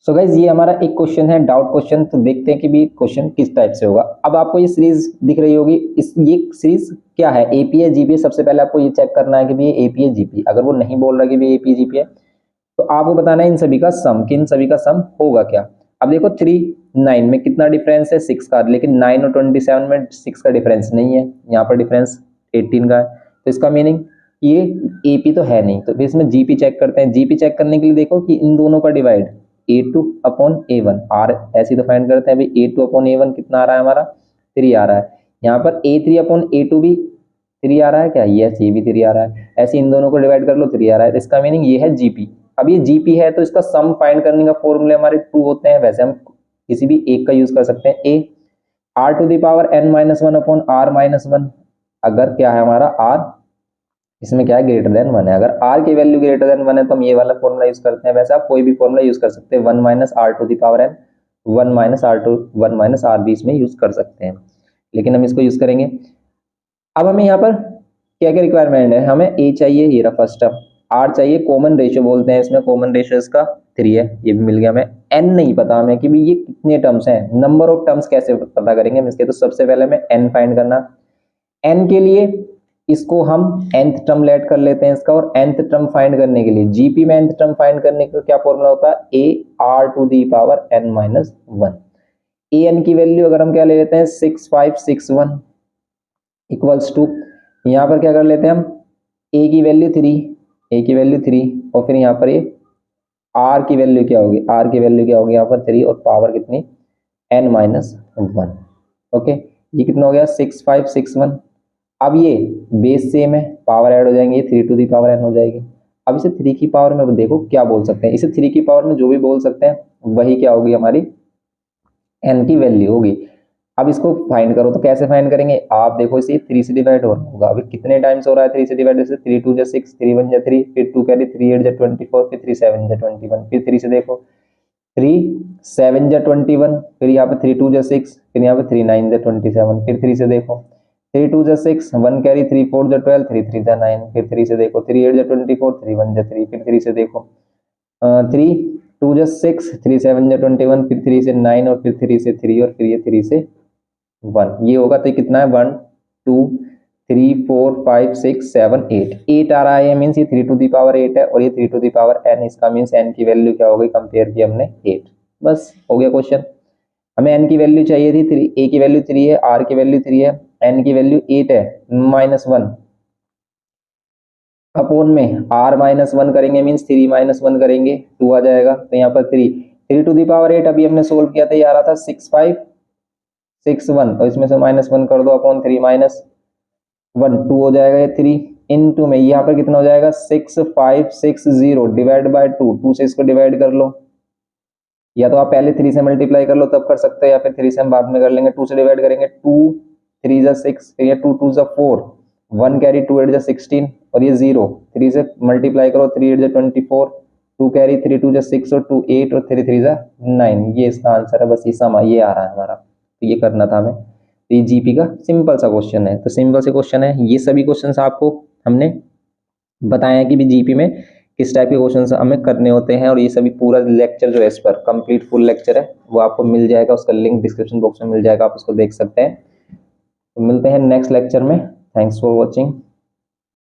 So guys ये हमारा एक क्वेश्चन है, डाउट क्वेश्चन। तो देखते हैं कि भी क्वेश्चन किस टाइप से होगा। अब आपको ये सीरीज दिख रही होगी, ये सीरीज क्या है, एपी है जीपी है। सबसे पहले आपको ये चेक करना है कि भी ये एपी है जीपी। अगर वो नहीं बोल रहा कि भी एपी जीपी है तो आपको बताना है इन सभी का सम, कि इन सभी का सम होगा क्या। अब देखो 3 9 में कितना डिफरेंस है 6 का, लेकिन 9 और 27 में 6 का डिफरेंस नहीं है, यहाँ पर डिफरेंस 18 का है। तो इसका मीनिंग ये एपी तो है नहीं। तो फिर इसमें जीपी चेक करते हैं। जीपी चेक करने के लिए देखो कि इन दोनों का divide a2 upon a1, are ऐसी तो फाइंड करते हैं भाई। a2 अपॉन a1 कितना आ रहा है हमारा, 3 आ रहा है। यहाँ पर a3 अपॉन a2 भी 3 आ रहा है क्या, यस ये भी 3 आ रहा है। ऐसे इन दोनों को डिवाइड कर लो, 3 आ रहा है। तो इसका मीनिंग ये है जीपी। अब ये जीपी है तो इसका सम फाइंड करने का फॉर्मूले हमारे 2 होते हैं। वैसे हम किसी भी एक का यूज कर सकते हैं, a r to the power n-1 upon r-1। अगर क्या है हमारा r, इसमें क्या है ग्रेटर देन 1 है। अगर r की वैल्यू ग्रेटर देन 1 है तो हम ये वाला फॉर्मूला यूज करते हैं। वैसे आप कोई भी फॉर्मूला यूज कर सकते हैं, 1 minus r to the power n, 1 minus r to 1 minus r भी इसमें यूज कर सकते हैं, लेकिन हम इसको यूज करेंगे। अब हमें यहाँ पर क्या क्या रिक्वायरमेंट है, हमें a चाहिए, ये रहा फर्स्ट टर्म। r चाहिए, कॉमन रेशियो बोलते हैं इसमें, कॉमन रेशियो इसका 3 है, ये भी मिल गया हमें। n नहीं पता हमें कि भी ये कितने टर्म्स हैं, नंबर ऑफ टर्म्स कैसे पता करेंगे हम इसके। तो सबसे पहले हमें n फाइंड करना। n के लिए इसको हम nth टर्म लेट कर लेते हैं इसका, और nth टर्म फाइंड करने के लिए जीपी में nth टर्म फाइंड करने का क्या फॉर्मूला होता है, a r to the power n-1। an की वैल्यू अगर हम क्या ले लेते हैं 6561 इक्वल्स टू, यहाँ पर क्या कर लेते हैं हम, a की वैल्यू 3, a की वैल्यू 3, और फिर यहाँ पर ये r की वैल्यू क्या होगी, r की वैल्यू क्या होगी यहाँ पर 3, और पावर कितनी n-1। ओके, ये कितना हो गया 6561। अब ये बेस सेम है, पावर ऐड हो जाएंगे, ये 3 टू दी पावर n हो जाएगी। अब इसे 3 की पावर में देखो क्या बोल सकते हैं, इसे 3 की पावर में जो भी बोल सकते हैं वही क्या होगी हमारी n की वैल्यू होगी। अब इसको फाइंड करो, तो कैसे फाइंड करेंगे, आप देखो इसे 3 से डिवाइड हो रहा होगा। अभी कितने टाइम्स हो रहा है 3 से डिवाइड, जैसे 3 2 6, 3 1 3, फिर 2 कैरी 3 8 24, फिर 3 7 21, फिर 3 से देखो 3 7 21, फिर यहाँ पे 3 2 6, फिर यहाँ पे 3 9 27, फिर 3 से देखो 3 2 6, 1 कैरी 3 4 12, 3 3 9, फिर 3 से देखो 3 8 24, 3 1 3, फिर 3 से देखो 3 2 6, 3 7 21, फिर 3 से 9, और फिर 3 से 3, और फिर ये 3 से 1, ये होगा। तो कितना है 1 2 3 4 5 6 7 8, 8 आ रहा है, मीन्स ये 3 टू दी पावर 8 है, और ये 3 टू दी पावर n, इसका मीन्स n की वैल्यू क्या हो गई, कंपेयर की हमने 8। बस हो गया क्वेश्चन। हमें n की वैल्यू चाहिए थी 3, a की वैल्यू 3 है, r की वैल्यू 3 है, n की वैल्यू 8 है, -1 अपोन में r-1 करेंगे, मीन्स 3-1 करेंगे 2 आ जाएगा। तो यहाँ पर 3 टू दी पावर 8 अभी हमने सोल्व किया था, ये आ रहा था 6561, और इसमें से -1 कर दो अपॉन 3 -1 2 हो जाएगा, ये 3 इनटू में यहाँ पर कितना हो जाएगा 6560 डिवाइड बाय 2, 2 से इसको डिवाइड कर लो, या तो आप पहले 3 से मल्टीप्लाई कर लो तब कर सकते हैं, या फिर 3 से हम बाद में कर लेंगे। 2 से डिवाइड करेंगे, 2 3 जा 6, फिर ये 2 2 जा 4, 1 कैरी 2 8 जा 16, और ये 0, 3 से मल्टीप्लाई करो 3 8 जा 24, 2 कैरी 3 2 जा 6, और 2 8, और 3 3 जा 9, ये इसका आंसर है। बस ये सम ये आ रहा है हमारा, तो ये करना था हमें। तो ये जीपी का सिंपल सा क्वेश्चन है। तो सिंपल से क्वेश्चन है, ये सभी क्वेश्चन आपको हमने बताया है कि भी जीपी में किस टाइप के क्वेश्चन हमें करने होते हैं। और ये सभी पूरा लेक्चर जो है इस पर कंप्लीट फुल लेक्चर है वो आपको मिल जाएगा, उसका लिंक डिस्क्रिप्शन बॉक्स में मिल जाएगा, आप उसको देख सकते हैं। तो मिलते हैं नेक्स्ट लेक्चर में। Thanks for watching.